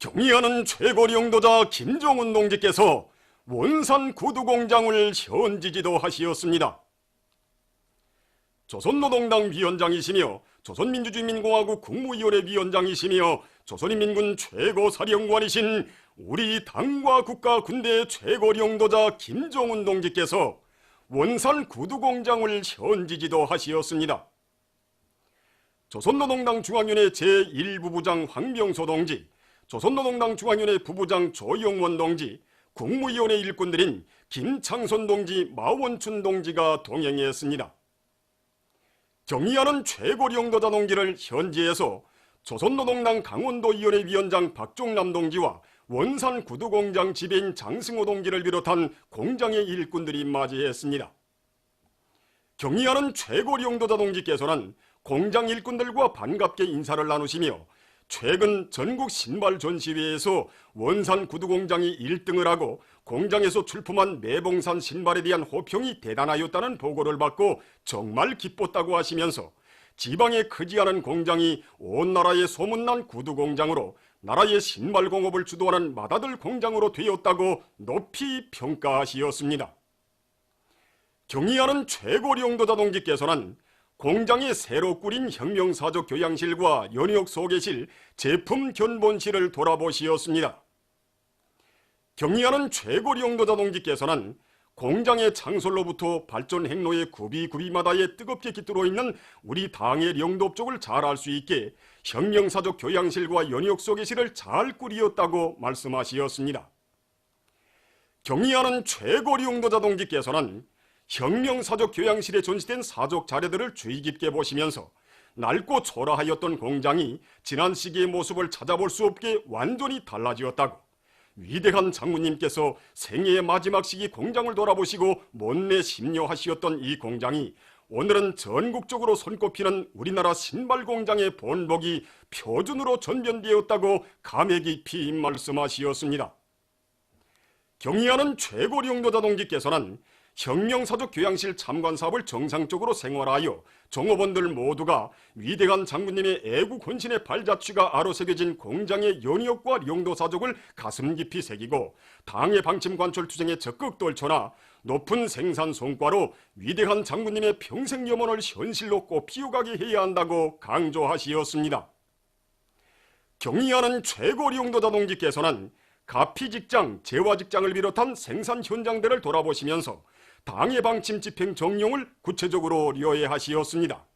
경의하는 최고리 영도자 김정은 동지께서 원산 구두공장을 현지지도 하시었습니다. 조선노동당 위원장이시며 조선민주주의민공화국 국무위원회 위원장이시며 조선인민군 최고사령관이신 우리 당과 국가 군대 최고리 영도자 김정은 동지께서 원산 구두공장을 현지지도 하시었습니다. 조선노동당 중앙위원회 제1부부장 황명소 동지, 조선노동당 중앙위원회 부부장 조영원 동지, 국무위원회 일꾼들인 김창선 동지, 마원춘 동지가 동행했습니다. 경의하는 최고리 영도자 동지를 현지에서 조선노동당 강원도위원회 위원장 박종남 동지와 원산 구두공장 지배인 장승호 동지를 비롯한 공장의 일꾼들이 맞이했습니다. 경의하는 최고리 영도자 동지께서는 공장 일꾼들과 반갑게 인사를 나누시며 최근 전국 신발 전시회에서 원산 구두공장이 1등을 하고 공장에서 출품한 매봉산 신발에 대한 호평이 대단하였다는 보고를 받고 정말 기뻤다고 하시면서 지방에 크지 않은 공장이 온 나라에 소문난 구두공장으로 나라의 신발공업을 주도하는 맏아들 공장으로 되었다고 높이 평가하시었습니다. 경의하는 최고리 영도자 동지께서는 공장에 새로 꾸린 혁명사적 교양실과 연역 소개실, 제품 견본실을 돌아보시었습니다. 경의하는 최고리 영도자 동지께서는 공장의 창설로부터 발전 행로의 구비구비마다에 뜨겁게 깃들어 있는 우리 당의 영도 쪽을 잘 알 수 있게 혁명사적 교양실과 연역 소개실을 잘 꾸리었다고 말씀하시었습니다. 경의하는 최고리 영도자 동지께서는 혁명사적 교양실에 전시된 사적 자료들을 주의 깊게 보시면서 낡고 초라하였던 공장이 지난 시기의 모습을 찾아볼 수 없게 완전히 달라지었다고, 위대한 장군님께서 생애의 마지막 시기 공장을 돌아보시고 못내 심려하시었던 이 공장이 오늘은 전국적으로 손꼽히는 우리나라 신발 공장의 본보기 표준으로 전변되었다고 감회 깊이 말씀하시었습니다. 경의하는 최고리 영도자 동지께서는 혁명사적 교양실 참관 사업을 정상적으로 생활하여 종업원들 모두가 위대한 장군님의 애국 헌신의 발자취가 아로새겨진 공장의 연역과 영도사적을 가슴 깊이 새기고 당의 방침 관철 투쟁에 적극 떨쳐나 높은 생산 성과로 위대한 장군님의 평생 염원을 현실로 꽃피워가게 해야 한다고 강조하시었습니다. 경의하는 최고리 영도자 동지께서는 가피직장, 재화직장을 비롯한 생산 현장들을 돌아보시면서 당의 방침 집행 정령을 구체적으로 려해하시었습니다.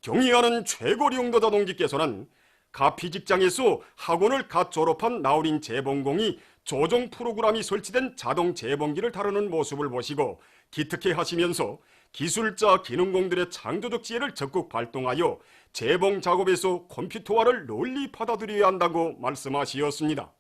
경의하는 최고리 영도자 동지께서는 가피직장에서 학원을 갓 졸업한 나우린 재봉공이 조종 프로그램이 설치된 자동 재봉기를 다루는 모습을 보시고 기특해 하시면서 기술자, 기능공들의 창조적 지혜를 적극 발동하여 재봉 작업에서 컴퓨터화를 널리 받아들여야 한다고 말씀하시었습니다.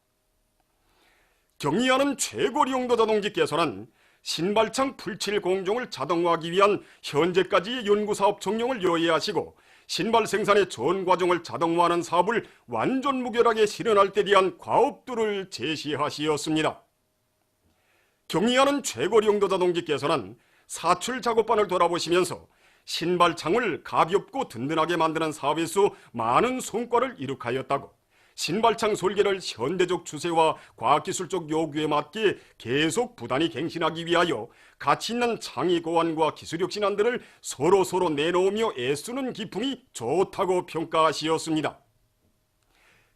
경의하는 최고리 영도자 동지께서는 신발창 풀칠 공정을 자동화하기 위한 현재까지의 연구사업 정령을 여해하시고 신발 생산의 전 과정을 자동화하는 사업을 완전 무결하게 실현할 때 대한 과업들을 제시하시었습니다. 경의하는 최고리 영도자 동지께서는 사출 작업반을 돌아보시면서 신발창을 가볍고 든든하게 만드는 사업에서 많은 성과를 이룩하였다고, 신발창 설계를 현대적 추세와 과학기술적 요구에 맞게 계속 부단히 갱신하기 위하여 가치 있는 창의 고안과 기술 혁신안들을 서로 내놓으며 애쓰는 기풍이 좋다고 평가하시었습니다.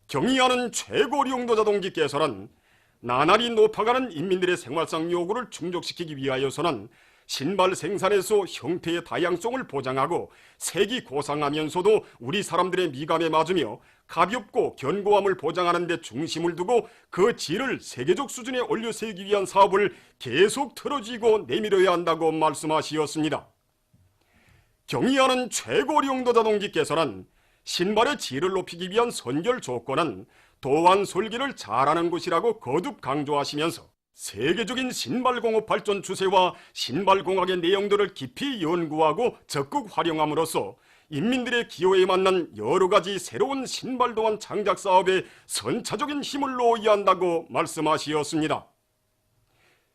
경의하는 최고리 영도자 동지께서는 나날이 높아가는 인민들의 생활상 요구를 충족시키기 위하여서는 신발 생산에서 형태의 다양성을 보장하고 색이 고상하면서도 우리 사람들의 미감에 맞으며 가볍고 견고함을 보장하는 데 중심을 두고 그 질을 세계적 수준에 올려 세우기 위한 사업을 계속 틀어쥐고 내밀어야 한다고 말씀하시었습니다. 경의하는 최고리 영도자 동지께서는 신발의 질을 높이기 위한 선결 조건은 도안 설계를 잘하는 것이라고 거듭 강조하시면서 세계적인 신발공업 발전 추세와 신발공학의 내용들을 깊이 연구하고 적극 활용함으로써 인민들의 기호에 맞는 여러가지 새로운 신발도안 창작 사업에 선차적인 힘을 놓아야 한다고 말씀하시었습니다.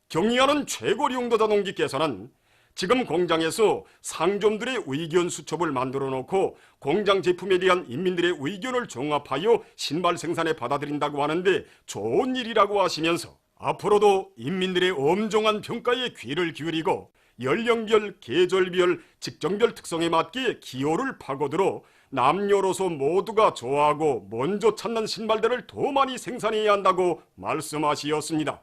경의하는 최고리 영도자 동지께서는 지금 공장에서 상점들의 의견 수첩을 만들어 놓고 공장 제품에 대한 인민들의 의견을 종합하여 신발 생산에 받아들인다고 하는데 좋은 일이라고 하시면서 앞으로도 인민들의 엄정한 평가에 귀를 기울이고 연령별, 계절별, 직종별 특성에 맞게 기호를 파고들어 남녀로서 모두가 좋아하고 먼저 찾는 신발들을 더 많이 생산해야 한다고 말씀하시었습니다.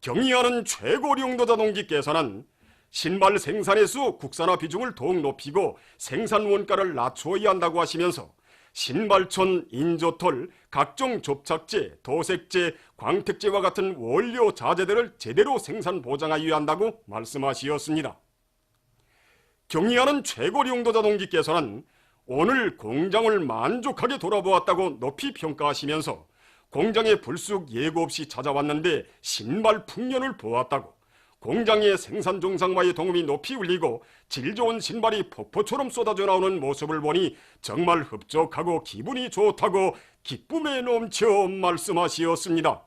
경의하는 최고령도자 동지께서는 신발 생산에서 국산화 비중을 더욱 높이고 생산 원가를 낮추어야 한다고 하시면서 신발천, 인조털, 각종 접착제, 도색제, 광택제와 같은 원료 자재들을 제대로 생산 보장하여야 한다고 말씀하시었습니다. 경의하는 최고령도자 동지께서는 오늘 공장을 만족하게 돌아보았다고 높이 평가하시면서 공장에 불쑥 예고 없이 찾아왔는데 신발 풍년을 보았다고, 공장의 생산 정상화의 동음이 높이 울리고 질 좋은 신발이 폭포처럼 쏟아져 나오는 모습을 보니 정말 흡족하고 기분이 좋다고 기쁨에 넘쳐 말씀하시었습니다.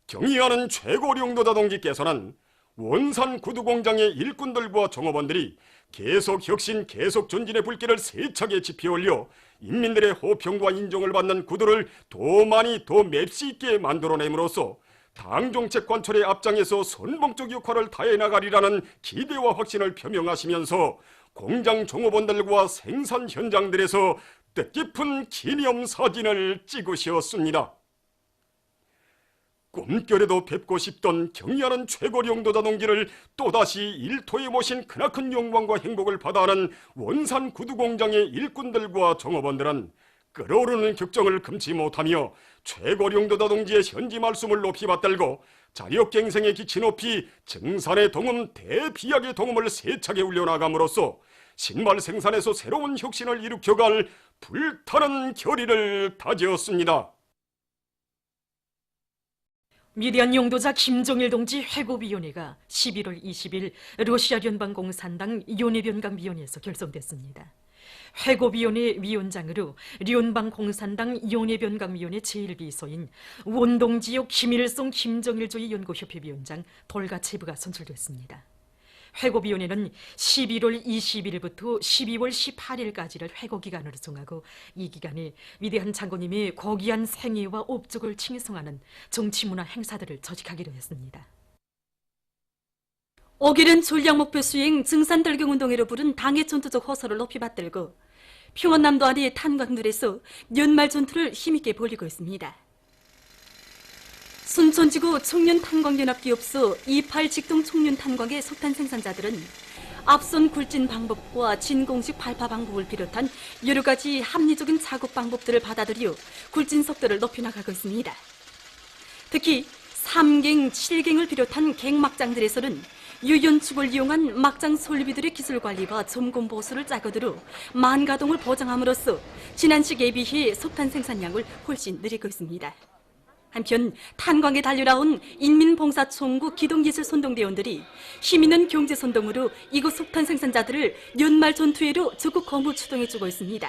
경의하는 최고령도자 동지께서는 원산 구두공장의 일꾼들과 종업원들이 계속 혁신, 계속 전진의 불길을 세차게 지펴올려 인민들의 호평과 인정을 받는 구두를 더 많이 더 맵시 있게 만들어냄으로써 당정책 관철의 앞장에서 선봉적 역할을 다해나가리라는 기대와 확신을 표명하시면서 공장 종업원들과 생산 현장들에서 뜻깊은 기념사진을 찍으셨습니다. 꿈결에도 뵙고 싶던 경의하는 최고령도자 동지를 또다시 일터에 모신 크나큰 영광과 행복을 받아하는 원산 구두공장의 일꾼들과 종업원들은 끓어오르는 격정을 금치 못하며 최고령도자 동지의 현지 말씀을 높이 받들고 자력갱생의 기치 높이 증산의 동음, 대비약의 동음을 세차게 울려나감으로써 신발 생산에서 새로운 혁신을 일으켜갈 불타는 결의를 다지었습니다. 위대한 용도자 김정일 동지 회고위원회가 11월 20일 러시아聯邦공산당 연해변강위원회에서 결성됐습니다. 회고위원회 위원장으로聯邦공산당 연해변강위원회 제1비서인 원동지역 김일성 김정일주의 연구협회 위원장 돌가체브가 선출됐습니다. 회고위원회는 11월 20일부터 12월 18일까지를 회고기간으로 정하고 이 기간에 위대한 장군님의 고귀한 생애와 업적을 칭송하는 정치문화 행사들을 조직하기로 했습니다. 5일은 전략목표 수행 증산떨경운동회로 부른 당의 전투적 호소를 높이 받들고 평원남도 아래의 탄광들에서 연말 전투를 힘있게 벌이고 있습니다. 순천지구 청년탄광연합기업소 28 직동청년탄광의 석탄 생산자들은 앞선 굴진 방법과 진공식 발파 방법을 비롯한 여러 가지 합리적인 작업 방법들을 받아들여 굴진 속도를 높여나가고 있습니다. 특히 3갱, 7갱을 비롯한 갱막장들에서는 유연축을 이용한 막장 설비들의 기술 관리와 점검 보수를 짜거들어 만가동을 보장함으로써 지난 시기에 비해 석탄 생산량을 훨씬 늘리고 있습니다. 한편 탄광에 달려나온 인민봉사총국 기동기술선동대원들이 힘있는 경제선동으로 이곳 석탄 생산자들을 연말 전투회로 적극 거무 추동해주고 있습니다.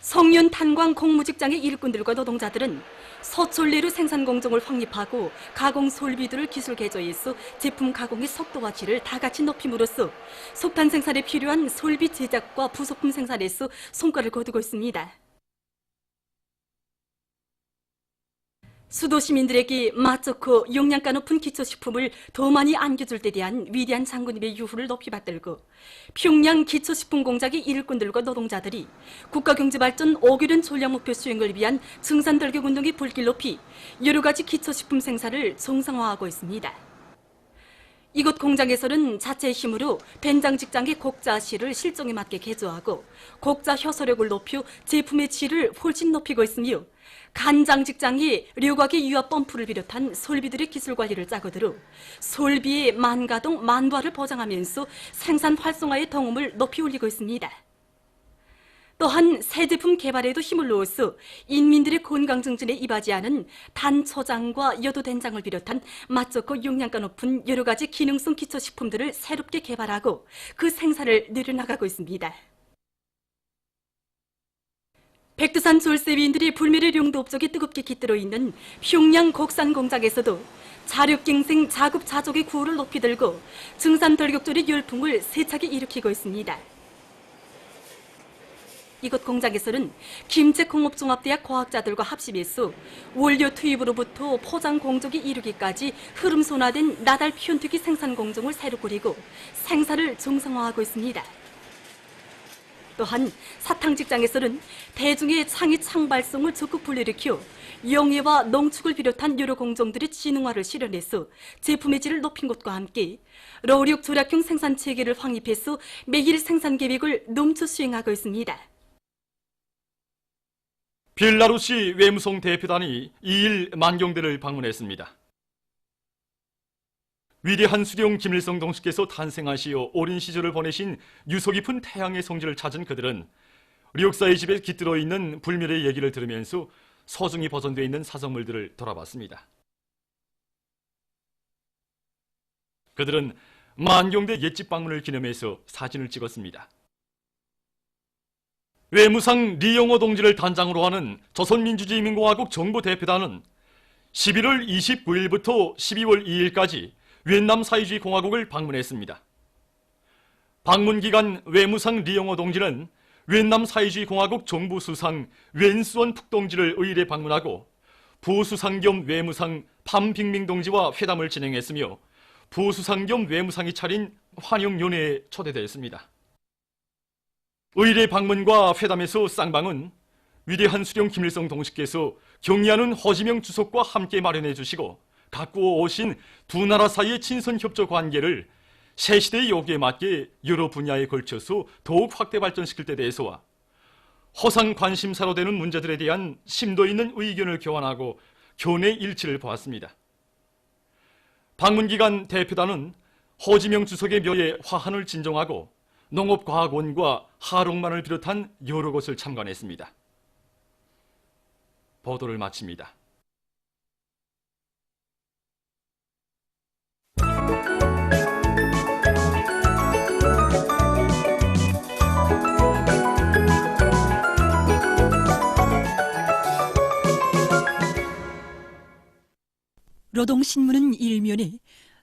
성년 탄광 공무직장의 일꾼들과 노동자들은 서촌내로 생산 공정을 확립하고 가공 설비들을 기술 개조해서 제품 가공의 속도와 질을 다 같이 높임으로써 석탄 생산에 필요한 설비 제작과 부속품 생산에서 성과를 거두고 있습니다. 수도 시민들에게 맛 좋고 영양가 높은 기초식품을 더 많이 안겨줄 때 대한 위대한 장군님의 유후를 높이 받들고 평양 기초식품 공장의 일꾼들과 노동자들이 국가경제발전 5개년 전략목표 수행을 위한 증산떨격운동의 불길 높이 여러 가지 기초식품 생산을 정상화하고 있습니다. 이곳 공장에서는 자체의 힘으로 된장 직장의 곡자실을 실정에 맞게 개조하고 곡자 효소력을 높여 제품의 질을 훨씬 높이고 있으며 간장 직장이 료각의 유압 펌프를 비롯한 설비들의 기술 관리를 짜거들어 설비의 만가동 만부화를 보장하면서 생산 활성화의 동음을 높이 올리고 있습니다. 또한 새 제품 개발에도 힘을 넣어서 인민들의 건강 증진에 이바지하는 단초장과 여도된장을 비롯한 맛 좋고 영양가 높은 여러 가지 기능성 기초식품들을 새롭게 개발하고 그 생산을 늘려나가고 있습니다. 백두산 졸세위인들이 불멸의 용도 업적에 뜨겁게 깃들어 있는 평양 곡산 공장에서도 자력갱생 자급자족의 구호를 높이 들고 증산돌격조리 열풍을 세차게 일으키고 있습니다. 이곳 공장에서는 김제공업종합대학 과학자들과 합심해서 원료 투입으로부터 포장 공정이 이루기까지 흐름 순화된 나달 피온특기 생산 공정을 새로 꾸리고 생산을 정상화하고 있습니다. 또한 사탕 직장에서는 대중의 창의 창발성을 적극 불러일으켜 영예와 농축을 비롯한 여러 공정들의 진흥화를 실현해서 제품의 질을 높인 것과 함께 러력 조략형 생산 체계를 확립해서 매일 생산 계획을 넘쳐 수행하고 있습니다. 벨라루시 외무성 대표단이 2일 만경대를 방문했습니다. 위대한 수령 김일성 동지께서 탄생하시어 어린 시절을 보내신 유서 깊은 태양의 성지를 찾은 그들은 류역사의 집에 깃들어 있는 불멸의 얘기를 들으면서 서중히 보존되어 있는 사성물들을 돌아봤습니다. 그들은 만경대 옛집 방문을 기념해서 사진을 찍었습니다. 외무상 리영호 동지를 단장으로 하는 조선민주주의인민공화국 정부대표단은 11월 29일부터 12월 2일까지 위엔남 사회주의 공화국을 방문했습니다. 방문 기간 외무상 리영호 동지는 위엔남 사회주의 공화국 정부 수상 웬수원 푹 동지를 의례 방문하고 부수상 겸 외무상 판빙밍 동지와 회담을 진행했으며 부수상 겸 외무상이 차린 환영연회에 초대되었습니다. 의례 방문과 회담에서 쌍방은 위대한 수령 김일성 동지께서 경의하는 호지명 주석과 함께 마련해 주시고 가꾸어 오신 두 나라 사이의 친선 협조 관계를 새 시대의 요구에 맞게 여러 분야에 걸쳐서 더욱 확대 발전시킬 데 대해서와 허상 관심사로 되는 문제들에 대한 심도 있는 의견을 교환하고 견해 일치를 보았습니다. 방문 기간 대표단은 호지명 주석의 묘에 화환을 진정하고 농업과학원과 하롱만을 비롯한 여러 곳을 참관했습니다. 보도를 마칩니다. 노동신문은 일면에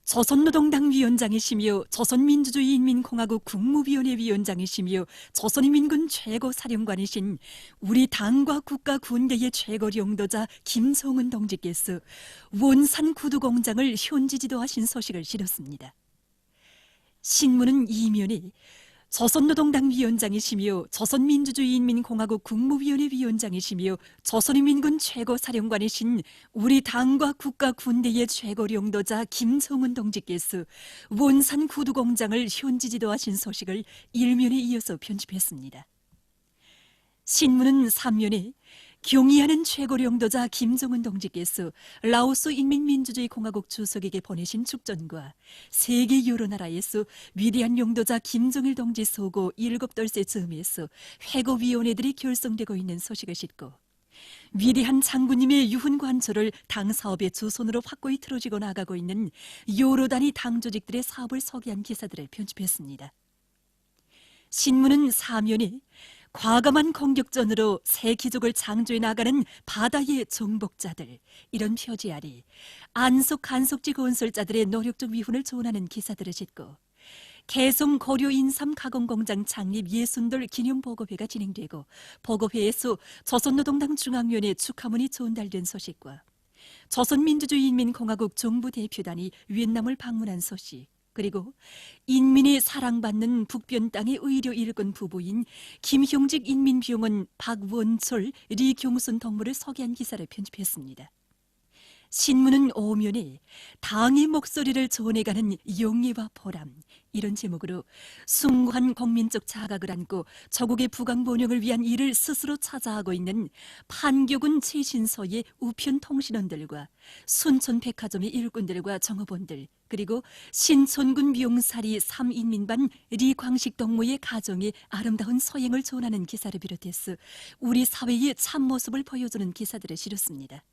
조선노동당 위원장이시며 조선민주주의인민공화국 국무위원회 위원장이시며 조선인민군 최고사령관이신 우리 당과 국가 군대의 최고령도자 김성은 동지께서 원산 구두공장을 현지 지도하신 소식을 실었습니다. 신문은 이면에 조선노동당 위원장이시며 조선민주주의인민공화국 국무위원회 위원장이시며 조선인민군 최고사령관이신 우리 당과 국가 군대의 최고령도자 김성은 동지께서 원산 구두공장을 현지 지도하신 소식을 일면에 이어서 편집했습니다. 신문은 3면에 경의하는 최고령도자 김정은 동지께서 라오스 인민민주주의공화국 주석에게 보내신 축전과 세계 여러 나라에서 위대한 용도자 김정일 동지 소고 7돌세 즈음에서 회고위원회들이 결성되고 있는 소식을 싣고 위대한 장군님의 유훈관초를 당 사업의 주선으로 확고히 틀어지고 나가고 있는 여러 단위 당 조직들의 사업을 소개한 기사들을 편집했습니다. 신문은 4면에 과감한 공격전으로 새 기족을 창조해 나가는 바다의 정복자들, 이런 표지 아래 안속 간속지 건설자들의 노력적 위훈을 조언하는 기사들을 싣고 개성 고려 인삼 가공공장 창립 60돌 기념보고회가 진행되고 보고회에서 조선노동당 중앙위원회 축하문이 전달된 소식과 조선민주주의인민공화국 정부대표단이 위엔남을 방문한 소식, 그리고 인민이 사랑받는 북변 땅의 의료 일꾼 부부인 김형직 인민병원 박원철, 리경순 동무를 소개한 기사를 편집했습니다. 신문은 오면에 당의 목소리를 전해가는 영예와 보람, 이런 제목으로 숭고한 국민적 자각을 안고 조국의 부강번영을 위한 일을 스스로 찾아하고 있는 판교군 최신소의 우편통신원들과 순천백화점의 일꾼들과 정업원들, 그리고 신촌군 명사리 3인민반 리광식 동무의 가정의 아름다운 소행을 전하는 기사를 비롯해서 우리 사회의 참모습을 보여주는 기사들을 실었습니다.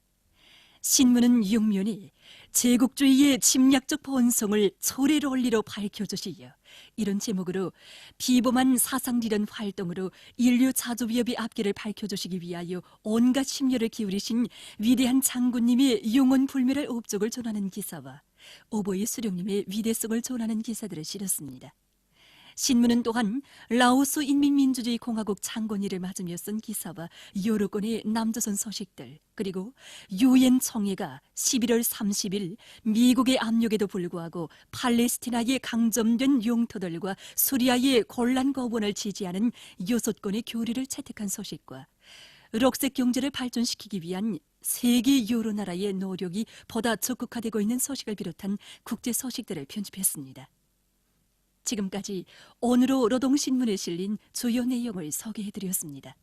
신문은 육면에 제국주의의 침략적 본성을 소래롤리로 밝혀주시여 이런 제목으로 비범한 사상리련 활동으로 인류 자주위협의 앞길을 밝혀주시기 위하여 온갖 심려를 기울이신 위대한 장군님의 영원불멸할 업적을 전하는 기사와 오보이 수령님의 위대성을 전하는 기사들을 실었습니다. 신문은 또한 라오스 인민민주주의 공화국 창건일을 맞으며 쓴 기사와 여러 건의 남조선 소식들, 그리고 유엔 총회가 11월 30일 미국의 압력에도 불구하고 팔레스티나의 강점된 영토들과 수리아의 곤란 거부원을 지지하는 6건의 교리를 채택한 소식과 록색 경제를 발전시키기 위한 세계 여러 나라의 노력이 보다 적극화되고 있는 소식을 비롯한 국제 소식들을 편집했습니다. 지금까지 오늘로 노동신문에 실린 주요 내용을 소개해드렸습니다.